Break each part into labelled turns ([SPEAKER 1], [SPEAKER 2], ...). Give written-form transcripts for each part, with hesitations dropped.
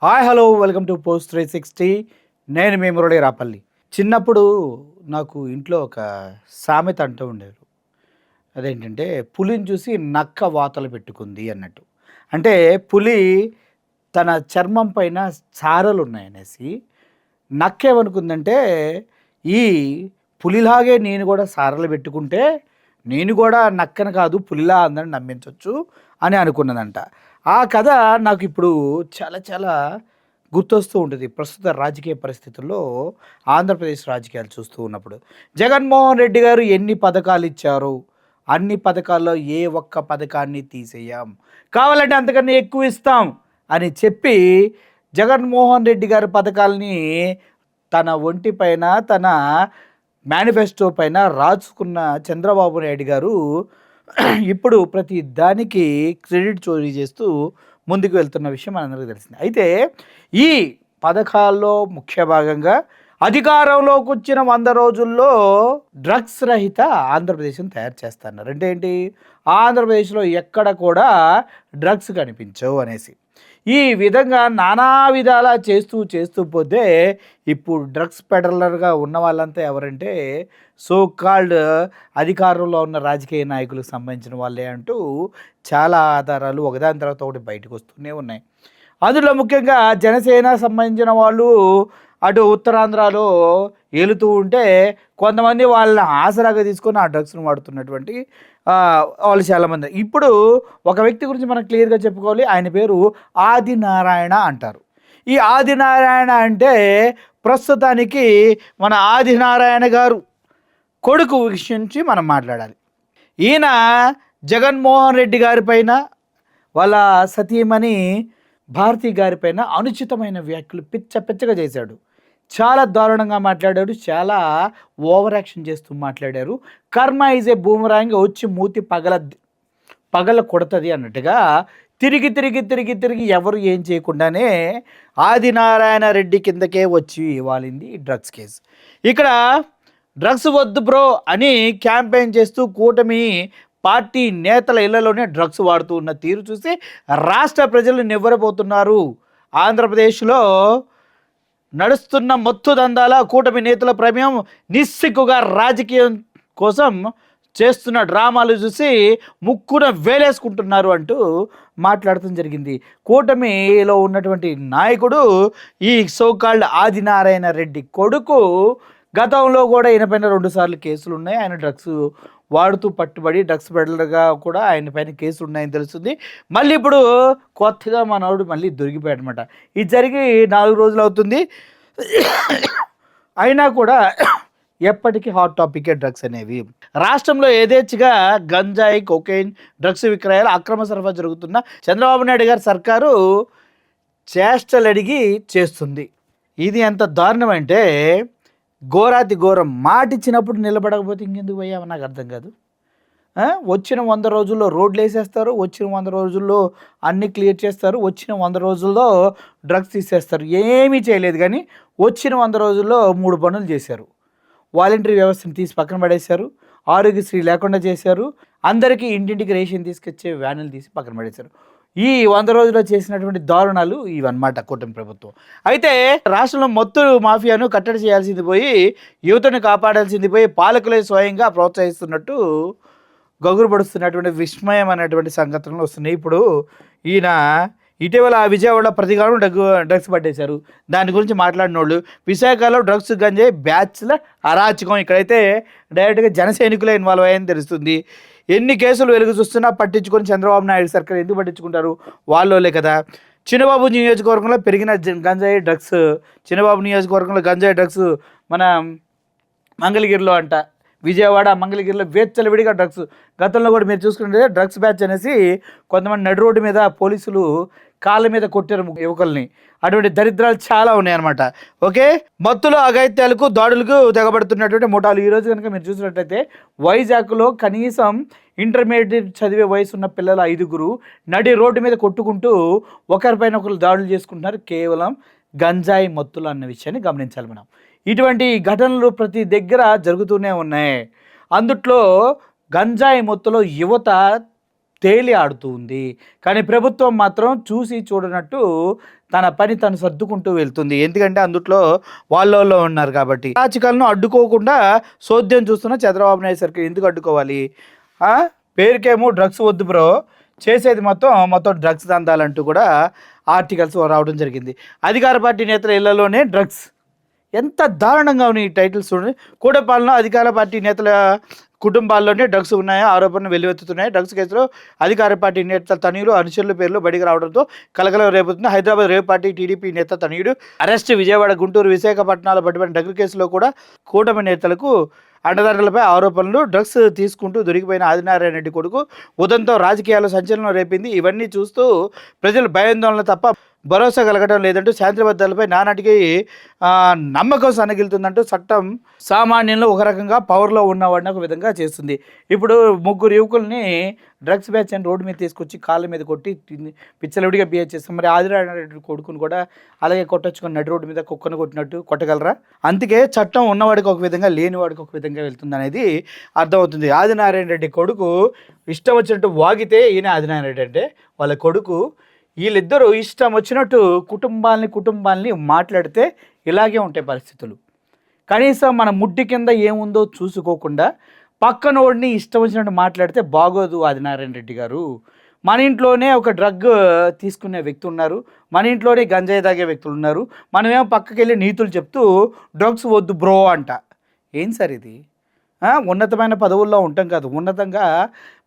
[SPEAKER 1] Hi hello welcome to post 360. నేను మీ మురళి రాపల్లి. చిన్నప్పుడు నాకు ఇంట్లో ఒక సామెత అంటూ ఉండేవారు. అదేంటంటే పులిని చూసి నక్క వాతలు పెట్టుకుంది అన్నట్టు. అంటే పులి తన చర్మం పైన చారలు ఉన్నాయనేసి నక్క ఏమనుకుందంటే ఈ పులిలాగే నేను కూడా సారలు పెట్టుకుంటే నేను కూడా నక్కను కాదు పులిలా అందరిని నమ్మించవచ్చు అని అనుకున్నదంట. ఆ కథ నాకు ఇప్పుడు చాలా చాలా గుర్తొస్తూ ఉంటుంది. ప్రస్తుత రాజకీయ పరిస్థితుల్లో ఆంధ్రప్రదేశ్ రాజకీయాలు చూస్తూ ఉన్నప్పుడు జగన్మోహన్ రెడ్డి గారు ఎన్ని పథకాలు ఇచ్చారు, అన్ని పథకాల్లో ఏ ఒక్క పథకాన్ని తీసేయాం, కావాలంటే అంతకన్నా ఎక్కువ ఇస్తాం అని చెప్పి జగన్మోహన్ రెడ్డి గారి పథకాలని తన ఒంటి పైన తన మేనిఫెస్టో పైన రాసుకున్న చంద్రబాబు నాయుడు గారు ఇప్పుడు ప్రతి దానికి క్రెడిట్ చోరీ చేస్తూ ముందుకు వెళ్తున్న విషయం మనందరికీ తెలిసింది. అయితే ఈ పథకాల్లో ముఖ్య భాగంగా అధికారంలోకి వచ్చిన 100 రోజుల్లో డ్రగ్స్ రహిత ఆంధ్రప్రదేశ్ని తయారు చేస్తున్నారు. అంటే ఏంటి, ఆంధ్రప్రదేశ్లో ఎక్కడ కూడా డ్రగ్స్ కనిపించవు అనేసి ఈ విధంగా నానా విధాలా చేస్తూ పోతే ఇప్పుడు డ్రగ్స్ పెడలర్గా ఉన్న వాళ్ళంతా ఎవరంటే సో కాల్డ్ అధికారంలో ఉన్న రాజకీయ నాయకులకు సంబంధించిన వాళ్ళే అంటూ చాలా ఆధారాలు ఒకదాని తర్వాత ఒకటి బయటకు వస్తూనే ఉన్నాయి. అందులో ముఖ్యంగా జనసేన సంబంధించిన వాళ్ళు అటు ఉత్తరాంధ్రలో ఏలుతూ ఉంటే కొంతమంది వాళ్ళని ఆసరాగా తీసుకొని ఆ డ్రగ్స్ను వాడుతున్నటువంటి వాళ్ళు చాలామంది. ఇప్పుడు ఒక వ్యక్తి గురించి మనం క్లియర్గా చెప్పుకోవాలి. ఆయన పేరు ఆదినారాయణ అంటారు. ఈ ఆదినారాయణ అంటే ప్రస్తుతానికి మన ఆదినారాయణ గారు కొడుకు విషయం నుంచి మనం మాట్లాడాలి. ఈయన జగన్మోహన్ రెడ్డి గారి పైన వాళ్ళ సతీమణి భారతి గారి పైన అనుచితమైన వ్యాఖ్యలు పిచ్చగా చేశాడు. చాలా దారుణంగా మాట్లాడాడు, చాలా ఓవర్ యాక్షన్ చేస్తూ మాట్లాడారు. కర్మ ఈజ్ ఏ బూమరాంగ్, వచ్చి మూతి పగల కొడుతుంది అన్నట్టుగా తిరిగి ఎవరు ఏం చేయకుండానే ఆదినారాయణ రెడ్డి కిందకే వచ్చి వాలింది డ్రగ్స్ కేసు. ఇక్కడ డ్రగ్స్ వద్దు బ్రో అని క్యాంపెయిన్ చేస్తూ కూటమి పార్టీ నేతల ఇళ్లలోనే డ్రగ్స్ వాడుతూ ఉన్న తీరు చూసి రాష్ట్ర ప్రజలు నివ్వరపోతున్నారు. ఆంధ్రప్రదేశ్లో నడుస్తున్న మొత్తు దందాల కూటమి నేతల ప్రమేయం నిస్సిగ్గుగా రాజకీయం కోసం చేస్తున్న డ్రామాలు చూసి ముక్కున వేలేసుకుంటున్నారు అంటూ మాట్లాడటం జరిగింది. కూటమిలో ఉన్నటువంటి నాయకుడు ఈ సోకాల్డ్ ఆదినారాయణ రెడ్డి కొడుకు. గతంలో కూడా ఈయన పైన 2 సార్లు కేసులు ఉన్నాయి. ఆయన డ్రగ్స్ వాడుతూ పట్టుబడి డ్రగ్స్ పెడలర్గా కూడా ఆయన పైన కేసులు ఉన్నాయని తెలుస్తుంది. మళ్ళీ ఇప్పుడు కొత్తగా మనోడు మళ్ళీ దొరికిపోయాడనమాట. ఇది జరిగి 4 రోజులు అవుతుంది. అయినా కూడా ఎప్పటికీ హాట్ టాపికే డ్రగ్స్ అనేవి. రాష్ట్రంలో యథేచ్ఛగా గంజాయి, కొకైన్, డ్రగ్స్ విక్రయాలు, అక్రమ సరఫరా జరుగుతున్న చంద్రబాబు నాయుడు గారి సర్కారు చేష్టలు అడిగి చేస్తుంది. ఇది ఎంత దారుణం అంటే ఘోరాతి ఘోరం. మాటిచ్చినప్పుడు నిలబడకపోతే ఇంకెందుకు పోయామో నాకు అర్థం కాదు. వచ్చిన 100 రోజుల్లో రోడ్లు వేసేస్తారు, వచ్చిన 100 రోజుల్లో అన్నీ క్లియర్ చేస్తారు, వచ్చిన 100 రోజుల్లో డ్రగ్స్ తీసేస్తారు. ఏమీ చేయలేదు, కానీ వచ్చిన 100 రోజుల్లో 3 పనులు చేశారు. వాలంటరీ వ్యవస్థను తీసి పక్కన పడేశారు, ఆరోగ్యశ్రీ లేకుండా చేశారు, అందరికీ ఇంటింటికి రేషన్ తీసుకొచ్చే వ్యానులు తీసి పక్కన పడేశారు. ఈ 100 రోజుల్లో చేసినటువంటి దారుణాలు ఇవన్నమాట కూటమి ప్రభుత్వం. అయితే రాష్ట్రంలో మొత్తం మాఫియాను కట్టడి చేయాల్సింది పోయి యువతను కాపాడాల్సింది పోయి పాలకులే స్వయంగా ప్రోత్సహిస్తున్నట్టు గగురుపడుస్తున్నటువంటి విస్మయం అనేటువంటి సంఘటనలు వస్తున్నాయి. ఇప్పుడు ఈయన ఇటీవల విజయవాడ ప్రతిగాను డ్రగ్స్ పట్టేశారు. దాని గురించి మాట్లాడిన వాళ్ళు విశాఖలో డ్రగ్స్ గంజాయి బ్యాచ్ల అరాచకం. ఇక్కడైతే డైరెక్ట్గా జనసైనికులే ఇన్వాల్వ్ అయ్యని తెలుస్తుంది. ఎన్ని కేసులు వెలుగు చూస్తున్నా పట్టించుకొని చంద్రబాబు నాయుడు సర్కార్ ఎందుకు పట్టించుకుంటారు? వాళ్ళోలే కదా. చిన్నబాబు నియోజకవర్గంలో పెరిగిన గంజాయి డ్రగ్స్, చిన్నబాబు నియోజకవర్గంలో గంజాయి డ్రగ్స్ మన మంగళగిరిలో అంట, విజయవాడ మంగళగిరిలో విడిగా డ్రగ్స్. గతంలో కూడా మీరు చూసుకుంటే డ్రగ్స్ బ్యాచ్ అనేసి కొంతమంది నడి రోడ్డు మీద పోలీసులు కాళ్ళ మీద కొట్టారు యువకుల్ని. అటువంటి దరిద్రాలు చాలా ఉన్నాయన్నమాట. ఓకే, మత్తులో అఘాయిత్యాలకు దాడులకు తెగబడుతున్నటువంటి ముఠాలు. ఈరోజు కనుక మీరు చూసినట్లయితే వైజాగ్లో కనీసం ఇంటర్మీడియట్ చదివే వయసు ఉన్న పిల్లలు 5గురు నడి రోడ్డు మీద కొట్టుకుంటూ ఒకరిపైన ఒకరు దాడులు చేసుకుంటున్నారు, కేవలం గంజాయి మత్తులు అన్న విషయాన్ని గమనించాలి మనం. ఇటువంటి ఘటనలు ప్రతి దగ్గర జరుగుతూనే ఉన్నాయి. అందుట్లో గంజాయి మత్తులో యువత తేలి ఆడుతూ ఉంది. కానీ ప్రభుత్వం మాత్రం చూసి చూడనట్టు తన పని తను సర్దుకుంటూ వెళ్తుంది. ఎందుకంటే అందుట్లో వాళ్ళోళ్ళు ఉన్నారు కాబట్టి. అరాచకాలను అడ్డుకోకుండా సోద్యం చూస్తున్న చంద్రబాబు నాయుడు సర్కార్ ఎందుకు అడ్డుకోవాలి? పేరుకేమో డ్రగ్స్ వద్దు బ్రో, చేసేది మొత్తం డ్రగ్స్ దందాలంటూ కూడా ఆర్టికల్స్ రావడం జరిగింది. అధికార పార్టీ నేతల ఇళ్లలోనే డ్రగ్స్. ఎంత దారుణంగా ఉన్నాయి ఈ టైటిల్స్ చూడండి. కూటపాలన అధికార పార్టీ నేతల కుటుంబాల్లోనే డ్రగ్స్ ఉన్నాయా ఆరోపణలు వెల్లువెత్తుతున్నాయి. డ్రగ్స్ కేసులో అధికార పార్టీ నేత తనయులు అనుచరుల పేర్లు బయటికి రావడంతో కలకలం రేపుతుంది. హైదరాబాద్ రేవ్ పార్టీ టీడీపీ నేత తనయుడు అరెస్ట్. విజయవాడ, గుంటూరు, విశాఖపట్నాల పట్టుబడిన డ్రగ్ కేసులో కూడా కూటమి నేతలకు అండదండలపై ఆరోపణలు. డ్రగ్స్ తీసుకుంటూ దొరికిపోయిన ఆదినారాయణ రెడ్డి కొడుకు ఉదంతం రాజకీయాల్లో సంచలనం రేపింది. ఇవన్నీ చూస్తూ ప్రజలు భయాందోళన తప్ప భరోసా కలగడం లేదంటూ శాంతి భద్రతలపై నానాటికి నమ్మకం సన్నగిలుతుందంటూ చట్టం సామాన్యంలో ఒక రకంగా పవర్లో ఉన్నవాడిని ఒక విధంగా చేస్తుంది. ఇప్పుడు 3 యువకుల్ని డ్రగ్స్ బ్యాచ్ అని రోడ్డు మీద తీసుకొచ్చి కాళ్ళ మీద కొట్టి పిచ్చలవిడిగా బిహేవ్ చేస్తాం. మరి ఆదినారాయణ రెడ్డి కొడుకుని కూడా అలాగే కొట్టొచ్చుకొని నడి రోడ్డు మీద కుక్కను కొట్టినట్టు కొట్టగలరా? అందుకే చట్టం ఉన్నవాడికి ఒక విధంగా లేనివాడికి ఒక విధంగా వెళ్తుంది అనేది అర్థమవుతుంది. ఆదినారాయణ రెడ్డి కొడుకు ఇష్టం వచ్చినట్టు వాగితే ఈయన ఆదినారాయణ రెడ్డి అంటే వాళ్ళ కొడుకు. వీళ్ళిద్దరూ ఇష్టం వచ్చినట్టు కుటుంబాల్ని మాట్లాడితే ఇలాగే ఉంటాయి పరిస్థితులు. కనీసం మన ముడ్డి కింద ఏముందో చూసుకోకుండా పక్కనోడిని ఇష్టం వచ్చినట్టు మాట్లాడితే బాగోదు. ఆదినారాయణ రెడ్డి గారు, మన ఇంట్లోనే ఒక డ్రగ్ తీసుకునే వ్యక్తి ఉన్నారు, మన ఇంట్లోనే గంజాయి తాగే వ్యక్తులు ఉన్నారు. మనమేమో పక్కకి వెళ్ళి నీతులు చెప్తూ డ్రగ్స్ వద్దు బ్రో అంట. ఏం సార్ ఇది? ఉన్నతమైన పదవుల్లో ఉంటాం కాదు, ఉన్నతంగా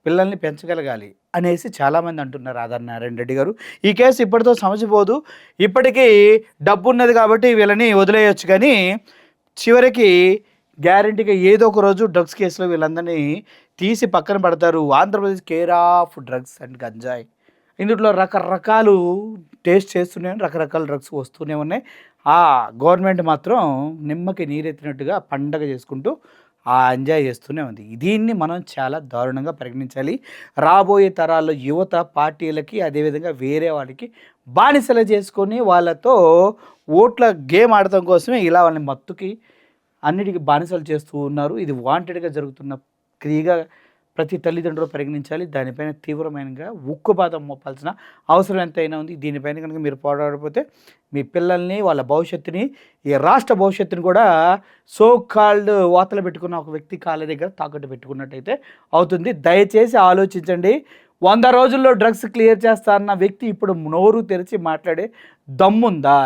[SPEAKER 1] పిల్లల్ని పెంచగలగాలి అనేసి చాలామంది అంటున్నారు ఆదినారాయణ రెడ్డి గారు. ఈ కేసు ఇప్పటితో సమసిపోదు. ఇప్పటికీ డబ్బు ఉన్నది కాబట్టి వీళ్ళని వదిలేయచ్చు, కానీ చివరికి గ్యారంటీగా ఏదో ఒక రోజు డ్రగ్స్ కేసులో వీళ్ళందరినీ తీసి పక్కన పడతారు. Andhra Pradesh care of drugs and గంజాయి. ఇందులో రకరకాలు టేస్ట్ చేస్తూనే రకరకాల డ్రగ్స్ వస్తూనే ఉన్నాయి. గవర్నమెంట్ మాత్రం నిమ్మకి నీరెత్తినట్టుగా పండగ చేసుకుంటూ ఎంజాయ్ చేస్తూనే ఉంది. దీన్ని మనం చాలా దారుణంగా పరిగణించాలి. రాబోయే తరాల్లో యువత పార్టీలకి అదేవిధంగా వేరే వాళ్ళకి బానిసలు చేసుకొని వాళ్ళతో ఓట్ల గేమ్ ఆడటం కోసమే ఇలా వాళ్ళని మత్తుకి అన్నిటికీ బానిసలు చేస్తూ ఉన్నారు. ఇది వాంటెడ్గా జరుగుతున్న క్రియగా ప్రతి తల్లిదండ్రులు పరిగణించాలి. దానిపైన తీవ్రమైనగా ఉక్కుపాదం మోపాల్సిన అవసరం ఎంతైనా ఉంది. దీనిపైన కనుక మీరు పోరాడకపోతే మీ పిల్లల్ని, వాళ్ళ భవిష్యత్తుని, ఈ రాష్ట్ర భవిష్యత్తుని కూడా సో కాల్డ్ వాతలు పెట్టుకున్న ఒక వ్యక్తి కాళ్ళ దగ్గర తాకట్టు పెట్టుకున్నట్టయితే అవుతుంది. దయచేసి ఆలోచించండి. 100 రోజుల్లో డ్రగ్స్ క్లియర్ చేస్తా అన్న వ్యక్తి ఇప్పుడు నోరు తెరిచి మాట్లాడే దమ్ముందా?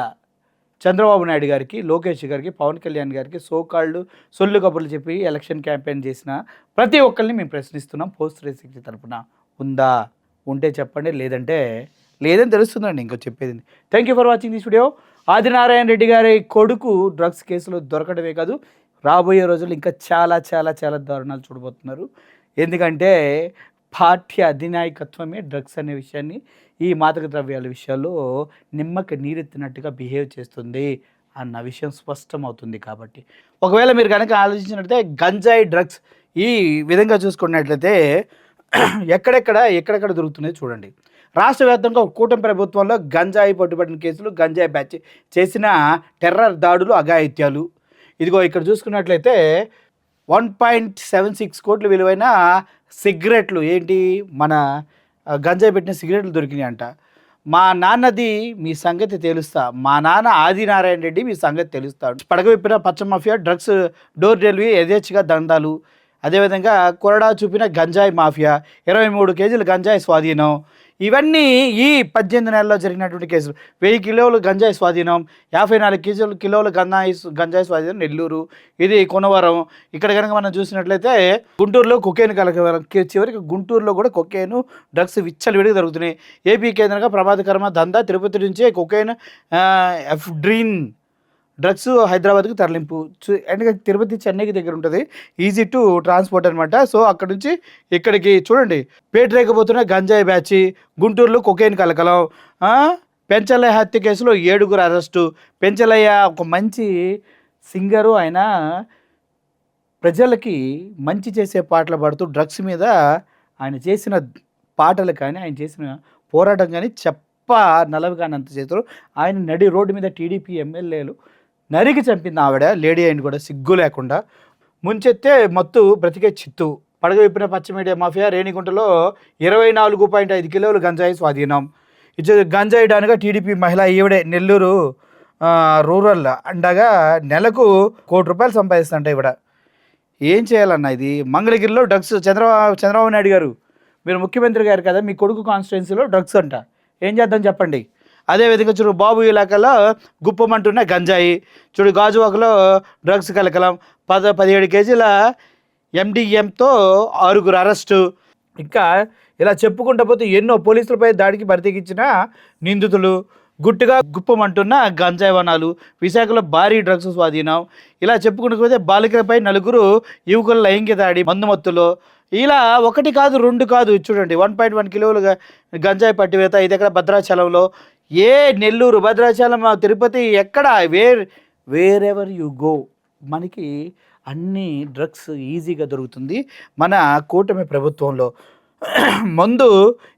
[SPEAKER 1] చంద్రబాబు నాయుడు గారికి, లోకేష్ గారికి, పవన్ కళ్యాణ్ గారికి సోకాళ్ళు సొల్లు కబుర్లు చెప్పి ఎలక్షన్ క్యాంపెయిన్ చేసిన ప్రతి ఒక్కరిని మేము ప్రశ్నిస్తున్నాం. పోస్ట్ 360 తరపున ఉందా? ఉంటే చెప్పండి, లేదని తెలుస్తుందండి. ఇంకో చెప్పేది. Thank you for watching this video. Adinarayana Reddy గారి కొడుకు డ్రగ్స్ కేసులో దొరకడమే కాదు, రాబోయే రోజులు ఇంకా చాలా చాలా చాలా దారుణాలు చూడబోతున్నారు. ఎందుకంటే పార్టీ అధినాయకత్వమే డ్రగ్స్ అనే విషయాన్ని, ఈ మాదక ద్రవ్యాల విషయాల్లో నిమ్మకి నీరెత్తినట్టుగా బిహేవ్ చేస్తుంది అన్న విషయం స్పష్టమవుతుంది. కాబట్టి ఒకవేళ మీరు కనుక ఆలోచించినట్లయితే గంజాయి డ్రగ్స్ ఈ విధంగా చూసుకున్నట్లయితే ఎక్కడెక్కడ దొరుకుతున్నాయి చూడండి. రాష్ట్ర వ్యాప్తంగా కూటమి ప్రభుత్వంలో గంజాయి పట్టుబడిన కేసులు, గంజాయి బ్యాచ్ చేసిన టెర్రర్ దాడులు, అఘాయిత్యాలు. ఇదిగో ఇక్కడ చూసుకున్నట్లయితే 1.76 కోట్ల విలువైన సిగరెట్లు, ఏంటి మన గంజాయి పెట్టిన సిగరెట్లు దొరికినాయి అంట. మా నాన్నది మీ సంగతి తెలుస్తా, మా నాన్న ఆదినారాయణ రెడ్డి మీ సంగతి తెలుస్తాడు. పడగవిప్పిన పచ్చ మాఫియా, డ్రగ్స్ డోర్ డెలివరీ, యథేచ్ఛగా దందాలు, అదేవిధంగా కొరడా చూపిన గంజాయి మాఫియా, 23 కేజీల గంజాయి స్వాధీనం. ఇవన్నీ ఈ 18 నెలల్లో జరిగినటువంటి కేసులు. 1000 కిలోలు గంజాయి స్వాధీనం, 54 కిలోల గంజాయి స్వాధీనం నెల్లూరు, ఇది కొనవరం. ఇక్కడ కనుక మనం చూసినట్లయితే గుంటూరులో కొకేన్ కలకవరం, చివరికి గుంటూరులో కూడా కొకేను డ్రగ్స్ విచ్చలవిడిగా దొరుకుతున్నాయి. ఏపీ కేంద్రంగా ప్రమాదకరమైన దందా, తిరుపతి నుంచే కొకేన్, ఎఫ్డ్రిన్ డ్రగ్స్ హైదరాబాద్కి తరలింపు. ఎందుకంటే తిరుపతి చెన్నైకి దగ్గర ఉంటుంది, ఈజీ టు ట్రాన్స్పోర్ట్ అనమాట. సో అక్కడ నుంచి ఇక్కడికి చూడండి, పేటరేకపోతున్న గంజాయి బ్యాచ్, గుంటూరులో కొకేన్ కలకలం. పెంచలయ్య హత్య కేసులో 7 అరెస్టు. పెంచలయ్య ఒక మంచి సింగరు, ఆయన ప్రజలకి మంచి చేసే పాటలు పాడుతూ డ్రగ్స్ మీద ఆయన చేసిన పాటలు కానీ, ఆయన చేసిన పోరాటం కానీ నలవి కానంత చేతులు. ఆయన నడి రోడ్డు మీద టీడీపీ ఎమ్మెల్యేలు నరికి చంపింది ఆవిడ, లేడీ అయిన కూడా సిగ్గు లేకుండా. ముంచెత్తే మత్తు బ్రతికే చిత్తు. పడగ విప్పిన పచ్చ మీడియా మాఫియా రేణిగుంటలో 24.5 కిలోలు గంజాయి స్వాధీనం. గంజాయి డానుగా టీడీపీ మహిళ ఈవిడే నెల్లూరు రూరల్ అండగా నెలకు ₹1,00,00,000 సంపాదిస్తుంట ఈవిడ. ఏం చేయాలన్న ఇది? మంగళగిరిలో డ్రగ్స్. చంద్రబాబు నాయుడు గారు, మీరు ముఖ్యమంత్రి గారు కదా, మీ కొడుకు కాన్స్టిట్యున్సీలో డ్రగ్స్ అంట. ఏం చేద్దాం చెప్పండి? అదేవిధంగా చూడు, బాబు ఇలాకాలో గుప్పమంటున్న గంజాయి. చూడు, గాజువాకలో డ్రగ్స్ కలకలం. 17 కేజీల MDMతో 6 అరెస్టు. ఇంకా ఇలా చెప్పుకుంటూ పోతే ఎన్నో పోలీసులపై దాడికి బరితెగించిన నిందితులు, గుట్టుగా గుప్పమంటున్న గంజాయి వనాలు, విశాఖలో భారీ డ్రగ్స్ స్వాధీనం. ఇలా చెప్పుకుంటూ పోతే బాలికలపై 4 యువకుల లైంగిక దాడి మందుమత్తులో. ఇలా 1 కాదు 2 కాదు, చూడండి 1.1 కిలోలు గంజాయి పట్టివేత. ఇది ఎక్కడ? భద్రాచలంలో. నెల్లూరు, భద్రాచలం, తిరుపతి, ఎక్కడ వేరెవర్ యు గో మనకి అన్ని డ్రగ్స్ ఈజీగా దొరుకుతుంది మన కూటమి ప్రభుత్వంలో. ముందు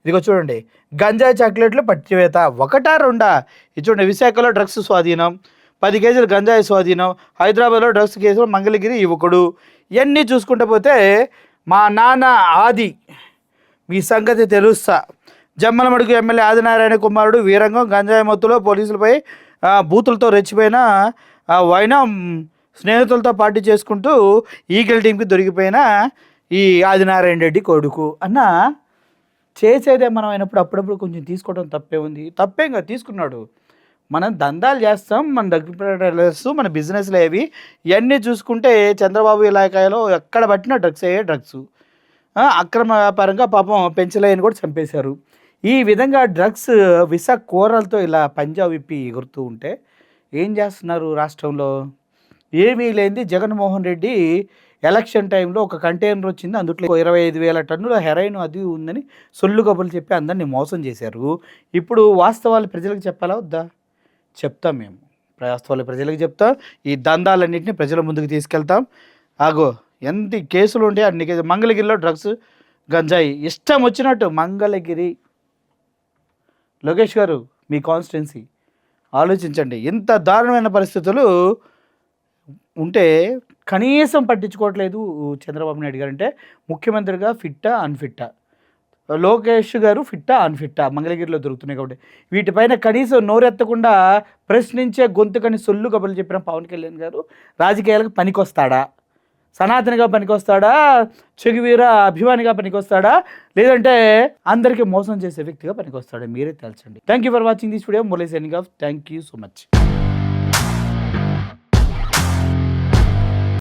[SPEAKER 1] ఇదిగో చూడండి, గంజాయి చాక్లెట్లు పట్టివేత 1 2. ఇది చూడండి, విశాఖలో డ్రగ్స్ స్వాధీనం, 10 కేజీలు గంజాయి స్వాధీనం. హైదరాబాద్లో డ్రగ్స్ కేసులో మంగళగిరి యువకుడు. ఇవన్నీ చూసుకుంటూ పోతే మా నాన్న ఆది, మీ సంగతి తెలుస్తా. జమ్మలమడుగు ఎమ్మెల్యే ఆదినారాయణ కుమారుడు వీరంగం గంజాయి మత్తులో పోలీసులపై బూతులతో రెచ్చిపోయిన వైనం స్నేహితులతో పార్టీ చేసుకుంటూ ఈగల్ టీంకి దొరికిపోయిన ఈ ఆదినారాయణ రెడ్డి కొడుకు అన్న. చేసేదే మనం అయినప్పుడు అప్పుడప్పుడు కొంచెం తీసుకోవడం తప్పే ఉంది? తప్పేంగా తీసుకున్నాడు. మనం దందాలు చేస్తాం, మన దగ్గర మన బిజినెస్లు ఏవి ఇవన్నీ చూసుకుంటే చంద్రబాబు ఇలాకాయలో ఎక్కడ పట్టినా డ్రగ్స్. అక్రమ వ్యాపారంగా పాపం పెంచలేని కూడా చంపేశారు. ఈ విధంగా డ్రగ్స్ విష కూరలతో ఇలా పంజాబ్ విప్పి ఎగురుతూ ఉంటే ఏం చేస్తున్నారు రాష్ట్రంలో? ఏమీ లేనిది జగన్మోహన్ రెడ్డి ఎలక్షన్ టైంలో ఒక కంటైనర్ వచ్చింది, అందులో 25,000 టన్నుల హెరాయిన్ అది ఉందని సొల్లు కబుర్లు చెప్పి అందరినీ మోసం చేశారు. ఇప్పుడు వాస్తవాలు ప్రజలకు చెప్పాలా వద్దా? చెప్తాం మేము. వాస్తవాలు ప్రజలకు చెప్తాం. ఈ దందాలన్నింటినీ ప్రజల ముందుకు తీసుకెళ్తాం. ఎంత కేసులు ఉంటే అన్ని కేసులు. మంగళగిరిలో డ్రగ్స్ గంజాయి ఇష్టం వచ్చినట్టు. మంగళగిరి లోకేష్ గారు, మీ కాన్స్టిట్యున్సీ ఆలోచించండి. ఇంత దారుణమైన పరిస్థితులు ఉంటే కనీసం పట్టించుకోవట్లేదు చంద్రబాబు నాయుడు గారు. అంటే ముఖ్యమంత్రిగా ఫిట్టా అన్ఫిట్టా? లోకేష్ గారు ఫిట్టా అన్ఫిట్టా? మంగళగిరిలో దొరుకుతున్నాయి కాబట్టి వీటిపైన కనీసం నోరెత్తకుండా ప్రశ్నించే గొంతుకని సొల్లు కబుర్లు చెప్పిన పవన్ కళ్యాణ్ గారు రాజకీయాలకు పనికొస్తాడా? సనాతనిగా పనికొస్తాడా? చెగువీర అభిమానిగా పనికొస్తాడా? లేదంటే అందరికీ మోసం చేసే వ్యక్తిగా పనికొస్తాడా? మీరే తేల్చండి. Thank you for watching this video. Murali signing off. Thank you so much.